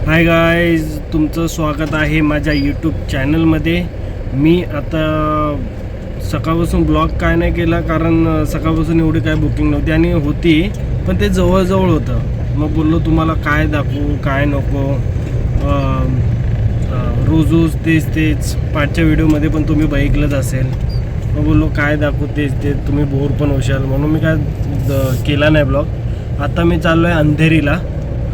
Hi guys, तुमचं स्वागत आहे माझ्या यूट्यूब चॅनलमध्ये. मी आता सकाळपासून ब्लॉग काय नाही केला, कारण सकाळपासून एवढी काय बुकिंग नव्हती आणि होती पण ते जवळजवळ होतं. मग बोललो तुम्हाला काय दाखवू काय नको. रोज तेच पाठच्या व्हिडिओमध्ये पण तुम्ही बघितलंच असेल. मग बोललो काय दाखवू तेच तुम्ही बोर पण होशाल, म्हणून मी काय केला नाही ब्लॉग. आता मी चाललो आहे अंधेरीला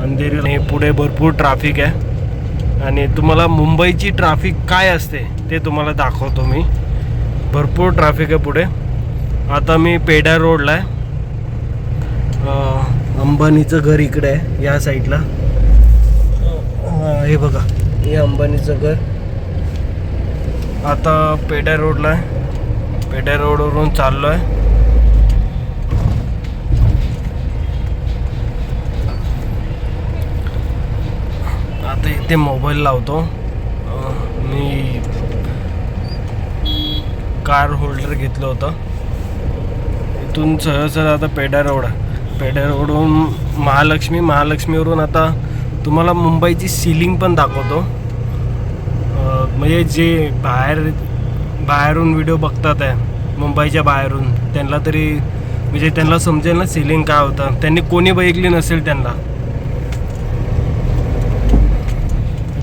आणि पुढे भरपूर ट्रॅफिक आहे आणि तुम्हाला मुंबईची ट्रॅफिक काय असते ते तुम्हाला दाखवतो मी. भरपूर ट्रॅफिक आहे पुढे. आता मी पेडा रोडला आहे. अंबानीचं घर इकडे आहे या साईडला. हे बघा, हे अंबानीचं घर. आता पेडा रोडला आहे. पेडा रोडवरून चाललो आहे. आता इथे मोबाईल लावतो. मी कार होल्डर घेतलं होतं. इथून सहज आता पेडा रोडवरून महालक्ष्मीवरून आता तुम्हाला मुंबईची सीलिंग पण दाखवतो. म्हणजे जे बाहेरून व्हिडिओ बघतात आहे मुंबईच्या बाहेरून, त्यांना तरी म्हणजे त्यांना समजेल ना सीलिंग काय होतं. त्यांनी कोणी बघितली नसेल.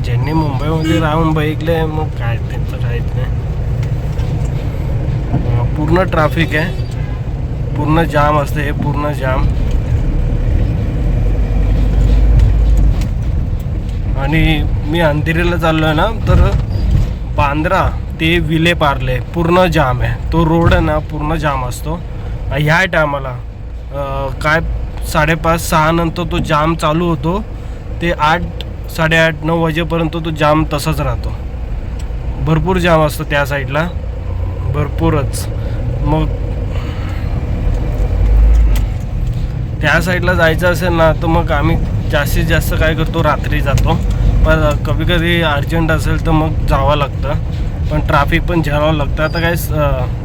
ज्यांनी मुंबईमध्ये राहून बघितले मग काय त्यांचं काहीच नाही. पूर्ण ट्रॅफिक आहे, पूर्ण जाम असते. हे पूर्ण जाम. आणि मी अंधेरीला चाललो आहे ना, तर बांद्रा ते विले पार्ले पूर्ण जाम आहे. तो रोड आहे ना पूर्ण जाम असतो. ह्या टायमाला काय 5:30-6 नंतर तो जाम चालू होतो. ते 8-8:30-9 वाजेपर्यंत तो जाम तसाच राहतो. भरपूर जाम असतो त्या साईडला, भरपूरच. मग त्या साईडला जायचं असेल ना तर मग आम्ही जास्तीत जास्त काय करतो, रात्री जातो. पण कधी अर्जंट असेल तर मग जावं लागतं. पण ट्रॅफिक पण झेलावं लागतं. आता काय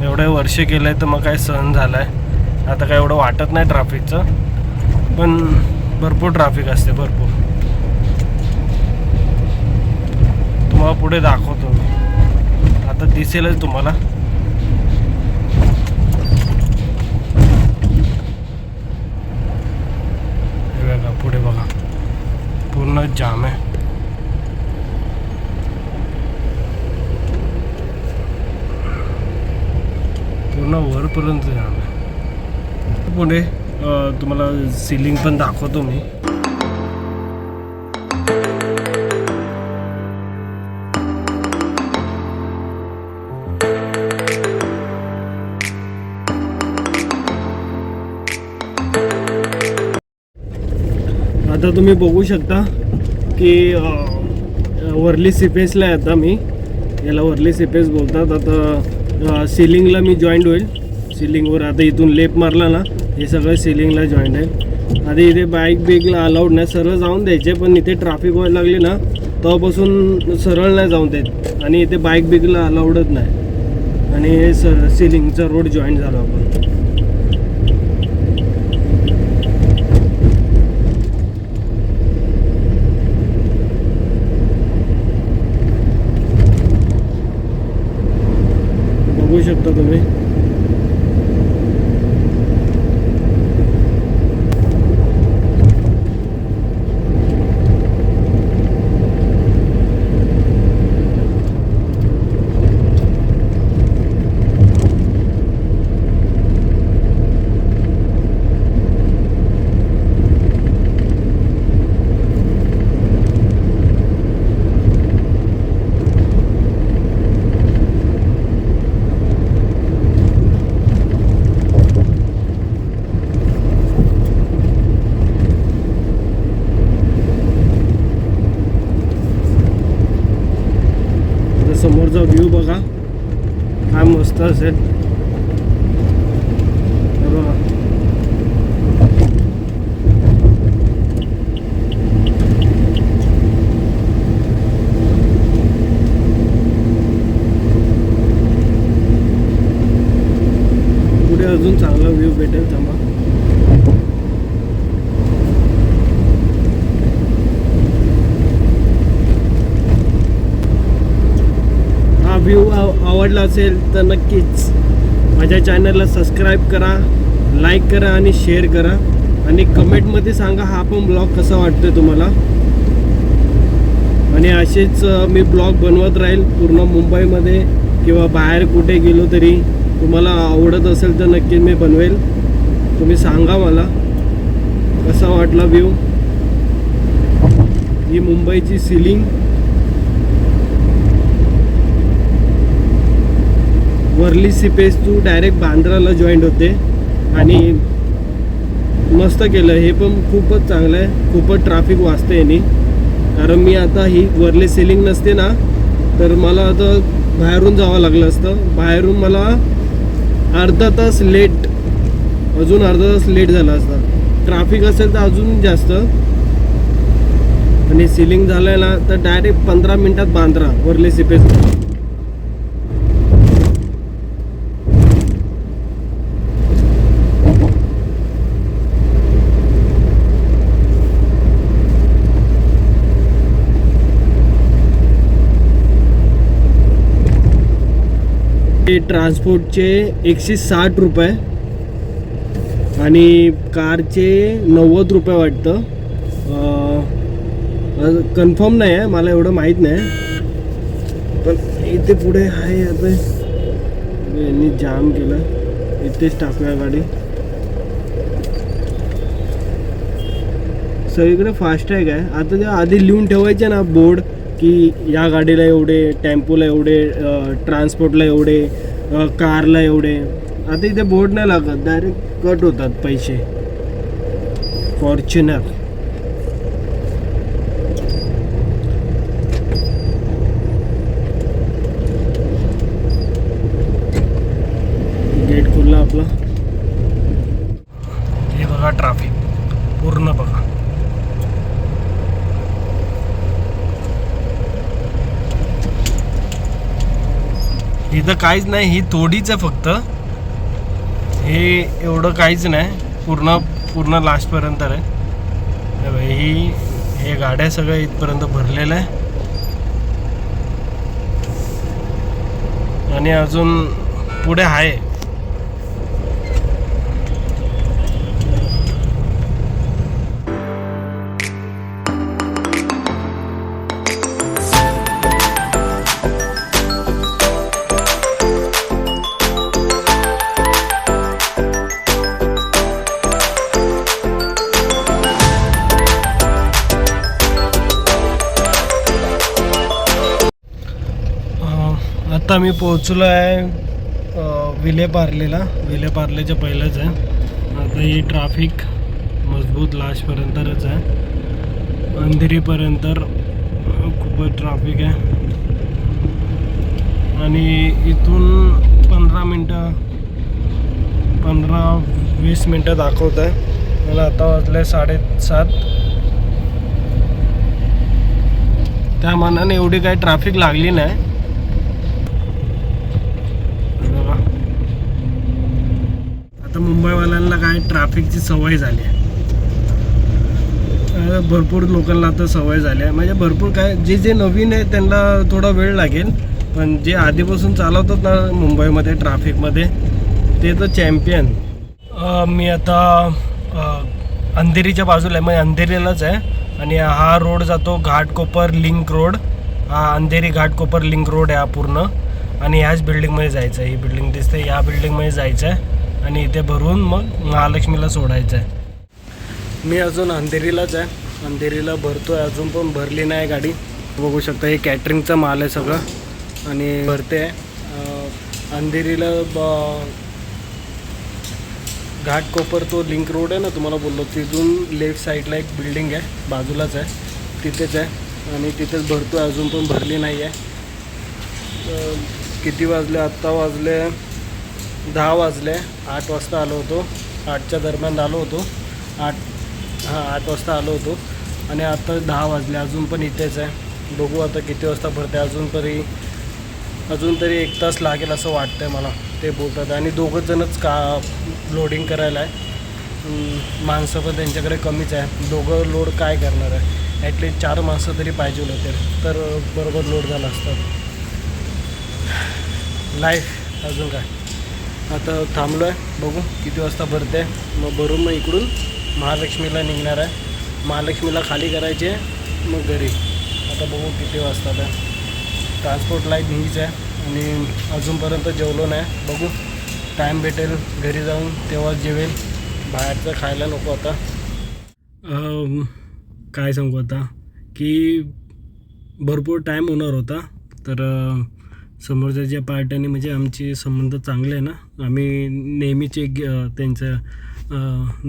एवढे वर्ष केलं आहे तर मग काय सहन झालं आहे. आता काय एवढं वाटत नाही ट्रॅफिकचं, पण भरपूर ट्रॅफिक असते, भरपूर. तुम्हाला पुढे दाखवतो मी. आता दिसेलच तुम्हाला. हे बघा, पुढे बघा, पूर्ण जाम आहे. पूर्ण वरपर्यंत जाम आहे. पुढे तुम्हाला सीलिंग पण दाखवतो मी. आता तुम्ही बघू शकता की वर्ली सीपेसला आहे. आता मी याला वर्ली सीपेस बोलतात. आता सिलिंगला मी जॉईंट होईल. सिलिंगवर आता इथून लेप मारला ना, हे सगळं सिलिंगला जॉईंट आहे. आधी इथे बाईकला अलाउड नाही, सरळ जाऊन द्यायचे. पण इथे ट्रॅफिक व्हायला लागली ना तेव्हापासून सरळ नाही जाऊन देत आणि इथे बाईकला अलाउडच नाही. आणि हे सिलिंगचा रोड जॉईंट झाला आपण. बघू शकता तुम्ही. समोरचा व्ह्यू बघा, काय मस्त असेल. बघा, पुढे अजून चांगला व्ह्यू भेटेल. थांबा. आवडला असेल तर नक्कीच माझ्या चॅनलला सबस्क्राईब करा, लाईक करा आणि शेअर करा आणि कमेंटमध्ये सांगा हा पण ब्लॉग कसा वाटतोय तुम्हाला. आणि असेच मी ब्लॉग बनवत राहील पूर्ण मुंबईमध्ये किंवा बाहेर कुठे गेलो तरी. तुम्हाला आवडत असेल तर नक्की मी बनवेल. तुम्ही सांगा मला कसा वाटला व्ह्यू. ही मुंबईची sea link Worli sea face to direct बांद्राला जॉईंट होते आणि मस्त केलं. हे पण खूपच चांगलं आहे. खूपच ट्रॅफिक वाचते याने. कारण मी आता ही वर्ली सिलिंग नसते ना तर मला आता बाहेरून जावं लागलं असतं. बाहेरून मला अर्धा तास लेट, अजून अर्धा तास लेट झाला असता. ट्रॅफिक असेल तर अजून जास्त. आणि सिलिंग झालं ना तर डायरेक्ट 15 मिनिटात बांद्रा वर्ली सीपेस. ट्रान्सपोर्टचे 160 रुपये आणि कारचे 90 रुपये वाटतं. कन्फर्म नाही आहे, मला एवढं माहीत नाही. पण इथे पुढे आहे. आता यांनी जाम केलं. इथेच टाकूया गाडी. सगळीकडे फास्टॅग आहे. आता ते आधी लिहून ठेवायचे ना बोर्ड की या गाडीला एवढे, टेम्पोला एवढे, ट्रान्सपोर्टला एवढे, कारला एवढे. आता इथे बोर्ड नाही लागत, डायरेक्ट कट होतात पैसे. फॉर्च्युनर गेट खुलला आपला. हे बघा ट्रॅफिक पूर्ण बघा. इथं काहीच नाही, ही थोडीच आहे फक्त. हे एवढं काहीच नाही, पूर्ण लास्टपर्यंत आहे. हे गाड्या सगळ्या इथपर्यंत भरलेल्या आहे आणि अजून पुढे आहे. आता मी पोहोचलो आहे विलेपार्लेच्या पहिलंच आहे. आता ही ट्रॅफिक मजबूत लास्टपर्यंतच आहे. अंधेरीपर्यंत खूपच ट्रॅफिक आहे आणि इथून 15-20 मिनटं दाखवत आहे. मला आता वाजले 7:30. त्या मानाने एवढी काही ट्रॅफिक लागली नाही. आता मुंबईवाल्यांना काय ट्रॅफिकची सवय झाली आहे. भरपूर लोकांना आता सवय झाली आहे. म्हणजे भरपूर काय, जे नवीन आहे त्यांना थोडा वेळ लागेल, पण जे आधीपासून चालवतात ना मुंबईमध्ये ट्रॅफिकमध्ये ते तर चॅम्पियन. मी आता अंधेरीच्या बाजूला आहे, म्हणजे अंधेरीलाच आहे. आणि हा रोड जातो घाटकोपर लिंक रोड. हा अंधेरी घाटकोपर लिंक रोड आहे हा पूर्ण. आणि ह्याच बिल्डिंगमध्ये जायचं आहे. ही बिल्डिंग दिसते, या बिल्डिंगमध्ये जायचं आहे आणि इथे भरून मग महालक्ष्मीला सोडायचं आहे. मी अजून अंधेरीलाच आहे. अंधेरीला भरतो आहे, अजून पण भरली नाही गाडी. बघू शकता हे कॅटरिंगचा माल आहे सगळं आणि भरते आहे. अंधेरीला घाटकोपर तो लिंक रोड आहे ना तुम्हाला बोललो, तिथून लेफ्ट साईडला एक बिल्डिंग आहे, बाजूलाच आहे, तिथेच आहे आणि तिथेच भरतो आहे. अजून पण भरली नाही आहे. किती वाजले? आत्ता वाजले 10 वाजले. 8 वाजता आलो होतो, 8च्या दरम्यान आलो होतो. 8 वाजता आलो होतो आणि आता 10 वाजले. अजून पण इथेच आहे. बघू आता किती वाजता भरते. अजून तरी 1 तास लागेल असं वाटतं आहे मला, ते बोलतात. आणि दोघंजणच का लोडिंग करायला आहे. माणसं पण त्यांच्याकडे कमीच आहे. दोघं लोड काय करणार आहे. ॲटलीस्ट 4 माणसं तरी पाहिजे होते तर बरोबर लोड झालं असतं. लाईफ अजून काय. आता थांबलो आहे, बघू किती वाजता भरते. मग भरून मग इकडून महालक्ष्मीला निघणार आहे. महालक्ष्मीला खाली करायची आहे, मग घरी. आता बघू किती वाजता आहे. ट्रान्सपोर्ट लाईट हीच आहे आणि अजूनपर्यंत जेवलो नाही. बघू टाईम भेटेल घरी जाऊन तेव्हा जेवेल. बाहेरचं खायला नको आता. काय सांगू आता की भरपूर टाईम होणार होता. तर समोरच्या ज्या पार्ट्याने म्हणजे आमचे संबंध चांगले आहे ना, आम्ही नेहमीचे त्यांचं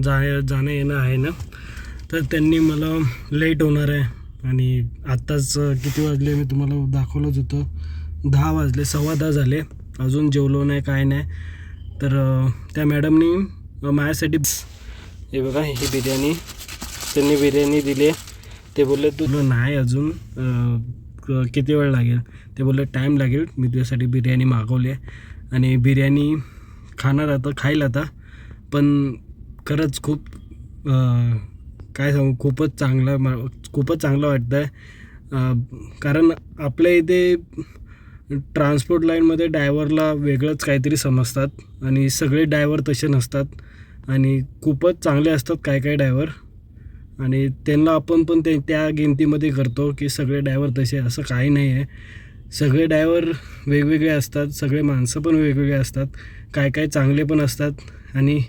जाणं येणं आहे ना, तर त्यांनी मला लेट होणार आहे. आणि आत्ताच किती वाजले मी तुम्हाला दाखवलंच होतं, 10 वाजले, 10:15 झाले, अजून जेवलो नाही काय नाही. तर त्या मॅडमनी माझ्यासाठी हे बघा ही बिर्याणी, त्यांनी बिर्याणी दिली. ते बोलले तुला नाही अजून किती वेळ लागेल. ते बोलले टाईम लागेल, मी तुझ्यासाठी बिर्याणी मागवली आहे आणि बिर्याणी खाणार आता, खाईल आता. पण खरंच खूप काय सांगू, खूपच चांगलं वाटतं आहे. कारण आपल्या इथे ट्रान्सपोर्ट लाईनमध्ये ड्रायव्हरला वेगळंच काहीतरी समजतात आणि सगळे ड्रायव्हर तसे नसतात आणि खूपच चांगले असतात काय ड्रायव्हर. आणि त्यांना आपण पण त्या गिनतीमध्ये करतो की सगळे ड्रायव्हर तसे, असं काही नाही आहे. सगळे ड्रायव्हर वेगवेगळे असतात, सगळे माणसं पण वेगवेगळे असतात, काय चांगले पण असतात आणि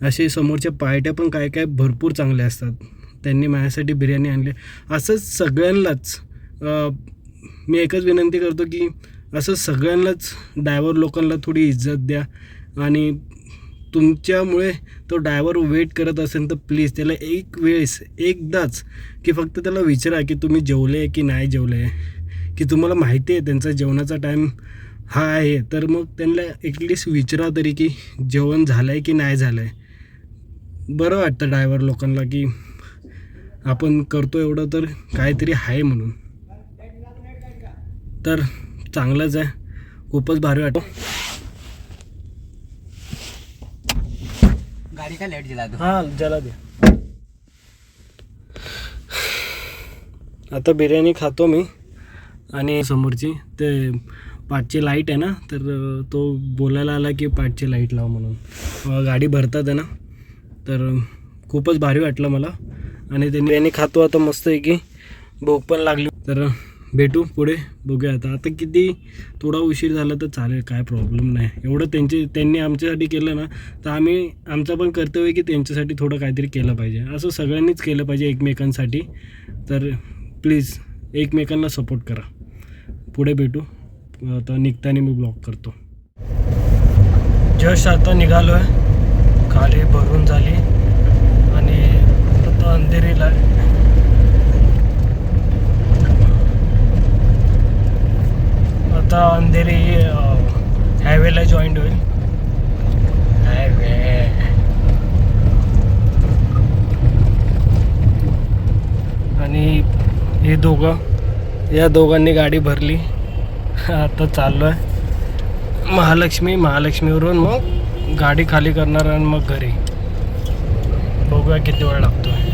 असे समोरच्या पार्ट्या पण काय भरपूर चांगले असतात. त्यांनी माझ्यासाठी बिर्याणी आणली. असंच सगळ्यांनाच मी एकच विनंती करतो की असं सगळ्यांनाच ड्रायव्हर लोकांना थोडी इज्जत द्या. आणि तुमच्यामुळे तो ड्रायव्हर वेट करत असेल तर प्लीज त्याला एक वेळेस एकदाच की फक्त त्याला विचारा की तुम्ही जेवले की नाही जेवले, की तुम्हाला माहिती आहे त्यांचा जेवणाचा टाईम हा आहे. तर मग त्यांना ॲटलिस्ट विचारा तरी की जेवण झालं आहे की नाही झालं आहे. बरं वाटतं ड्रायव्हर लोकांना की आपण करतो एवढं तर काहीतरी आहे म्हणून. तर चांगलंच आहे, खूपच भारी वाटतं. गाड़ी का लाइट जला दो. हां जला दे. आता बिर्याणी खातो मी आणि समोरची ते पाठची लाईट आहे ना, तर तो बोलायला आला की पाठची लाईट लाव म्हणून. गाडी भरतात आहे ना, तर खूपच भारी वाटलं मला. आणि ते बिर्याणी खातो आता मस्त आहे की भूक पण लागली. तर भेटू पुढे, बघूया आता किती थोडा उशीर झाला तर चालेल, काय प्रॉब्लेम नाही. एवढं त्यांनी आमच्यासाठी केलं ना, तर आम्ही आमचं पण कर्तव्य की त्यांच्यासाठी थोडं काहीतरी केलं पाहिजे. असं सगळ्यांनीच केलं पाहिजे एकमेकांसाठी. तर प्लीज एकमेकांना सपोर्ट करा. पुढे भेटू. आता निघताना मी ब्लॉग करतो. जस्ट आता निघालो आहे, खाली भरून झाली आणि आता अंधेरीला आता अंधेरी हायवेला जॉईंट होईल. हायवे आणि या दोघांनी गाडी भरली. आता चाललो आहे महालक्ष्मीवरून मग गाडी खाली करणार आणि मग घरी. बघूया किती वेळ लागतो आहे.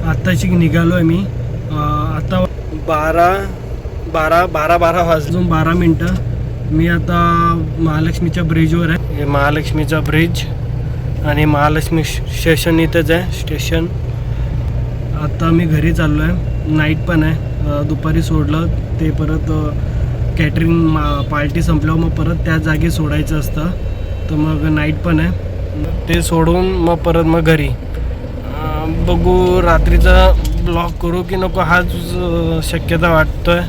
आत्ताची निघालो आहे मी. आता 12 वाजून 12 मिनटं. मी आता महालक्ष्मीच्या ब्रिजवर आहे. हे महालक्ष्मीचा ब्रिज आणि महालक्ष्मी स्टेशन इथंच आहे स्टेशन. आता मी घरी चाललो आहे. नाईट पण आहे, दुपारी सोडलं ते परत कॅटरिंग पार्टी संपल्यावर मग परत त्या जागी सोडायचं असतं. तर मग नाईट पण आहे. ते सोडून मग परत मग घरी बघू रात्रीचा ब्लॉग करू की नको हाच शक्यता वाटतोय.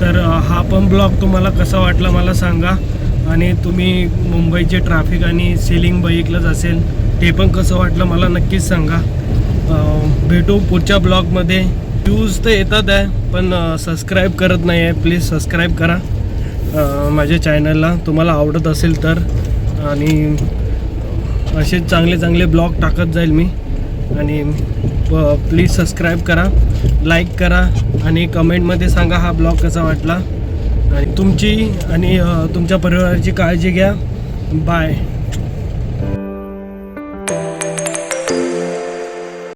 तर हा पण ब्लॉग तुम्हाला कसा वाटला मला सांगा. आणि तुम्ही मुंबईचे ट्रॅफिक आणि सीलिंग बघितलंच असेल ते पण कसं वाटलं मला नक्कीच सांगा. भेटू पुढच्या ब्लॉगमध्ये. व्ह्यूज तर येतात आहे पण सबस्क्राईब करत नाही आहे. प्लीज सबस्क्राईब करा माझ्या चॅनलला तुम्हाला आवडत असेल तर. आणि असे चांगले चांगले ब्लॉग टाकत जाईल मी. आणि प्लीज सबस्क्राईब करा, लाईक करा आणि कमेंटमध्ये सांगा हा ब्लॉग कसा वाटला. आणि तुमची आणि तुमच्या परिवाराची काळजी घ्या. बाय.